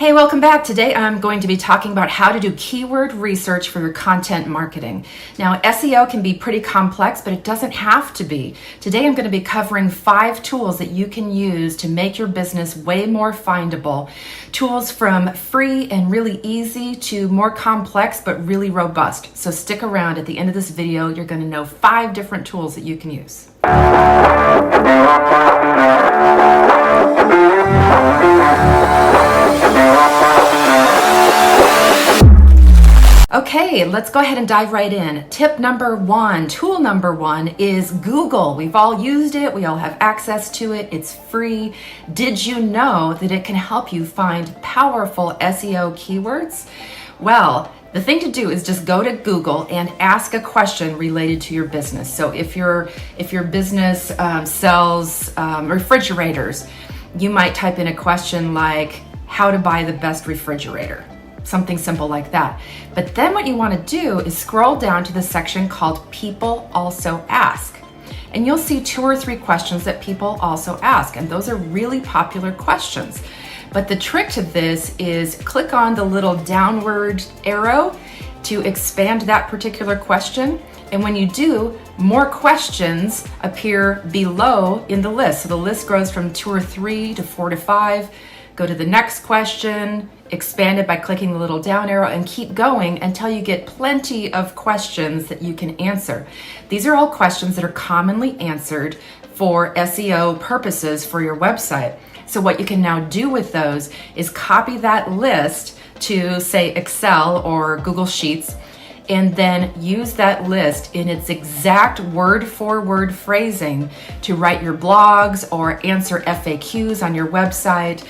Hey, welcome back. Today I'm going to be talking about how to do keyword research for your content marketing. Now, SEO can be pretty complex, but it doesn't have to be. Today I'm going to be covering 5 tools that you can use to make your business way more findable. Tools from free and really easy to more complex but really robust. So stick around. At the end of this video, you're going to know 5 different tools that you can use. Okay, let's go ahead and dive right in. Tip number 1, tool number 1 is Google. We've all used it. We all have access to it. It's free. Did you know that it can help you find powerful SEO keywords? Well, the thing to do is just go to Google and ask a question related to your business. So if your business sells refrigerators, you might type in a question like how to buy the best refrigerator. Something simple like that. But then what you want to do is scroll down to the section called People Also Ask. And you'll see 2 or 3 questions that people also ask. And those are really popular questions. But the trick to this is click on the little downward arrow to expand that particular question. And when you do, more questions appear below in the list. So the list grows from 2 or 3 to 4 to 5. Go to the next question, expand it by clicking the little down arrow, and keep going until you get plenty of questions that you can answer. These are all questions that are commonly answered for SEO purposes for your website. So what you can now do with those is copy that list to, say, Excel or Google Sheets, and then use that list in its exact word-for-word phrasing to write your blogs or answer FAQs on your website,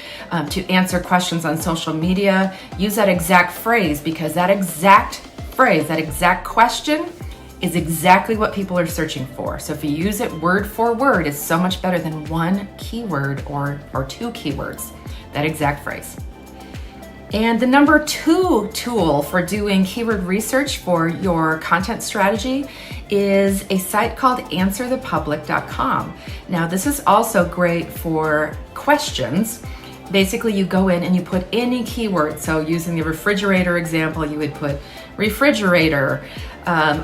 to answer questions on social media. Use that exact phrase, because that exact phrase, that exact question is exactly what people are searching for. So if you use it word for word, it's so much better than 1 keyword or 2 keywords, that exact phrase. And the number 2 tool for doing keyword research for your content strategy is a site called answerthepublic.com. Now, this is also great for questions. Basically, you go in and you put any keyword. So using the refrigerator example, you would put refrigerator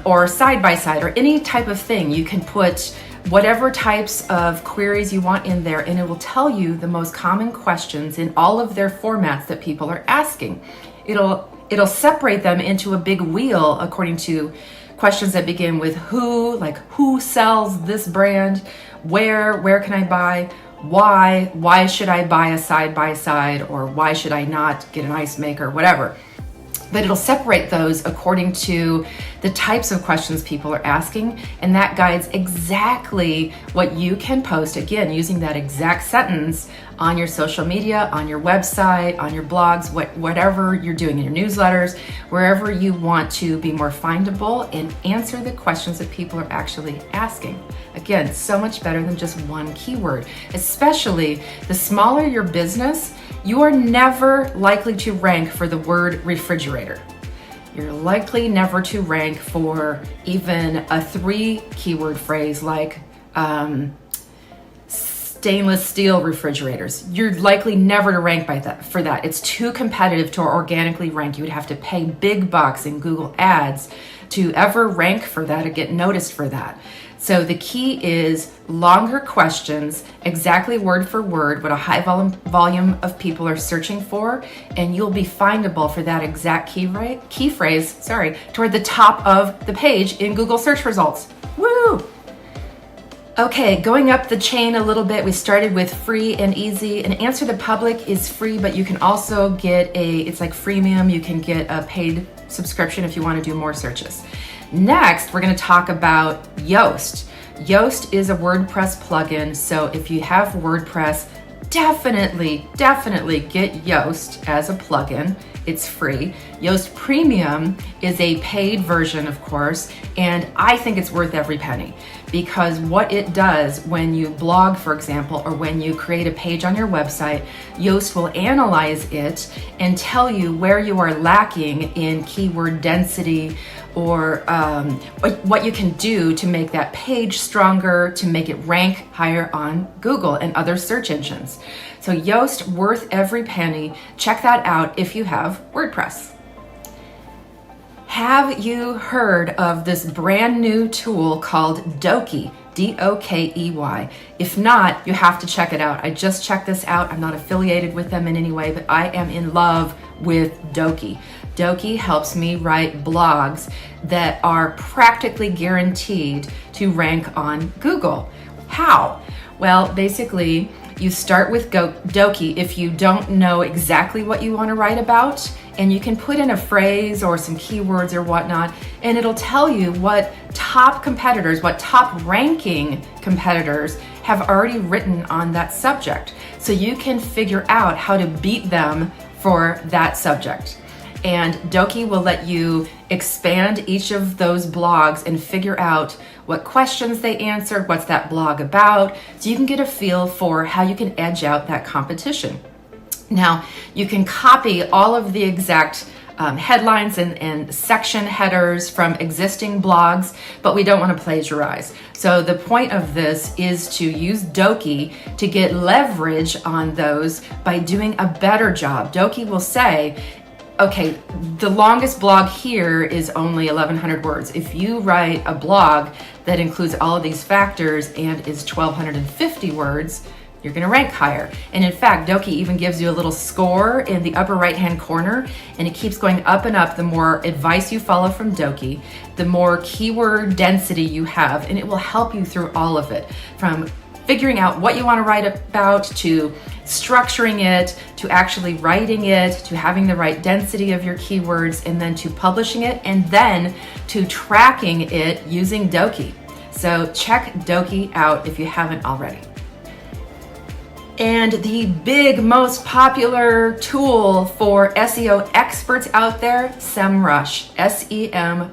or side by side or any type of thing. You can put whatever types of queries you want in there, and it will tell you the most common questions in all of their formats that people are asking. It'll separate them into a big wheel according to questions that begin with who, like who sells this brand, where can I buy, why should I buy a side by side, or why should I not get an ice maker, whatever. But it'll separate those according to the types of questions people are asking, and that guides exactly what you can post, again, using that exact sentence on your social media, on your website, on your blogs, whatever you're doing in your newsletters, wherever you want to be more findable and answer the questions that people are actually asking. Again, so much better than just 1 keyword. Especially the smaller your business, you are never likely to rank for the word refrigerator. You're likely never to rank for even a 3 keyword phrase like stainless steel refrigerators. You're likely never to rank for that. It's too competitive to organically rank. You would have to pay big bucks in Google Ads to ever rank for that or get noticed for that. So the key is longer questions, exactly word for word, what a high volume of people are searching for, and you'll be findable for that exact key phrase, toward the top of the page in Google search results. Woo! Okay, going up the chain a little bit, we started with free and easy. And Answer the Public is free, but you can also get it's like freemium. You can get a paid subscription if you want to do more searches. Next, we're going to talk about Yoast. Yoast is a WordPress plugin, so if you have WordPress, definitely get Yoast as a plugin. It's free. Yoast Premium is a paid version, of course, and I think it's worth every penny, because what it does when you blog, for example, or when you create a page on your website, Yoast will analyze it and tell you where you are lacking in keyword density, or what you can do to make that page stronger, to make it rank higher on Google and other search engines. So Yoast, worth every penny. Check that out if you have WordPress. Have you heard of this brand new tool called Dokey? Dokey. If not, you have to check it out. I just checked this out. I'm not affiliated with them in any way, but I am in love with Dokey. Dokey helps me write blogs that are practically guaranteed to rank on Google. How? Well, basically, you start with Dokey if you don't know exactly what you want to write about, and you can put in a phrase or some keywords or whatnot, and it'll tell you what top competitors, what top ranking competitors have already written on that subject. So you can figure out how to beat them for that subject. And Dokey will let you expand each of those blogs and figure out what questions they answered, what's that blog about, so you can get a feel for how you can edge out that competition. Now, you can copy all of the exact headlines and section headers from existing blogs, but we don't want to plagiarize. So the point of this is to use Dokey to get leverage on those by doing a better job. Dokey will say, okay, the longest blog here is only 1,100 words. If you write a blog that includes all of these factors and is 1,250 words, you're going to rank higher. And in fact, Dokey even gives you a little score in the upper right-hand corner, and it keeps going up and up the more advice you follow from Dokey, the more keyword density you have, and it will help you through all of it, from figuring out what you want to write about, to structuring it, to actually writing it, to having the right density of your keywords, and then to publishing it, and then to tracking it using Dokey. So check Dokey out if you haven't already. And the big, most popular tool for SEO experts out there, SEMrush,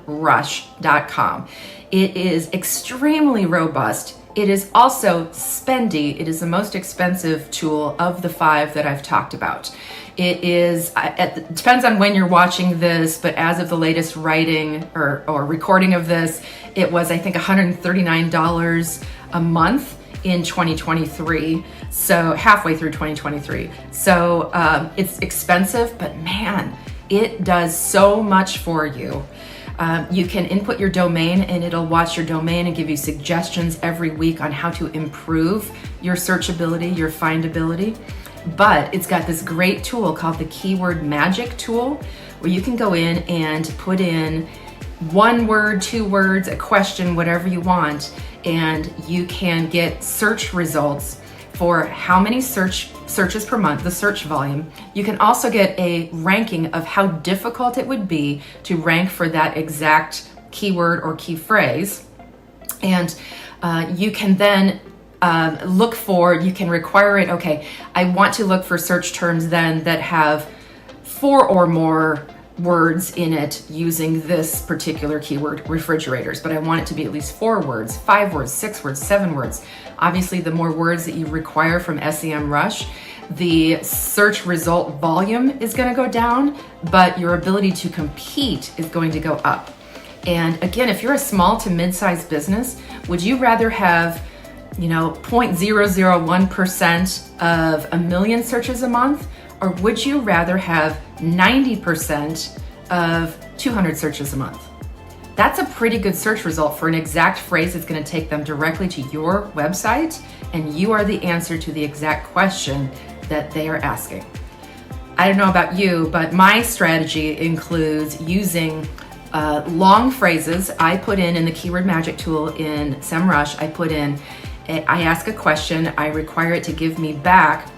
semrush.com. It is extremely robust. It is also spendy. It is the most expensive tool of the 5 that I've talked about. It is, it depends on when you're watching this, but as of the latest writing or recording of this, it was, I think, $139 a month in 2023, so halfway through 2023. So it's expensive, but man, it does so much for you. You can input your domain and it'll watch your domain and give you suggestions every week on how to improve your searchability, your findability. But it's got this great tool called the Keyword Magic tool, where you can go in and put in 1 word, 2 words, a question, whatever you want, and you can get search results for how many searches per month, the search volume. You can also get a ranking of how difficult it would be to rank for that exact keyword or key phrase. And you can then you can require it, okay, I want to look for search terms then that have 4 or more words in it using this particular keyword, refrigerators, but I want it to be at least 4 words, 5 words, 6 words, 7 words. Obviously, the more words that you require from SEMrush, the search result volume is going to go down, but your ability to compete is going to go up. And again, if you're a small to mid-sized business, would you rather have 0.001% of a million searches a month, or would you rather have 90% of 200 searches a month? That's a pretty good search result for an exact phrase that's going to take them directly to your website, and you are the answer to the exact question that they are asking. I don't know about you, but my strategy includes using long phrases. I put in the Keyword Magic tool in SEMrush, I ask a question, I require it to give me back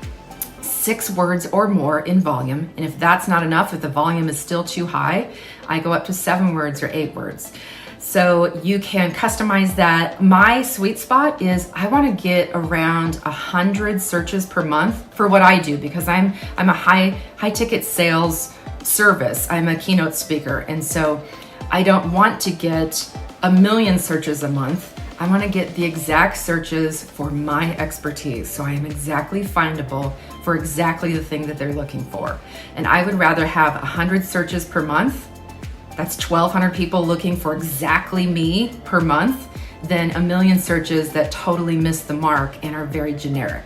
6 words or more in volume. And if that's not enough, if the volume is still too high, I go up to 7 words or 8 words. So you can customize that. My sweet spot is I want to get around 100 searches per month for what I do, because I'm a high ticket sales service. I'm a keynote speaker. And so I don't want to get 1 million searches a month. I want to get the exact searches for my expertise, so I am exactly findable for exactly the thing that they're looking for. And I would rather have 100 searches per month, that's 1,200 people looking for exactly me per month, than 1 million searches that totally miss the mark and are very generic.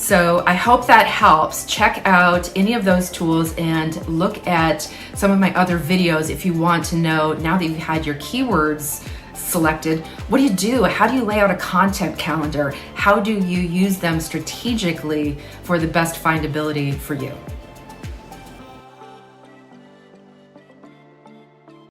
So I hope that helps. Check out any of those tools and look at some of my other videos if you want to know, now that you've had your keywords selected, what do you do? How do you lay out a content calendar? How do you use them strategically for the best findability for you?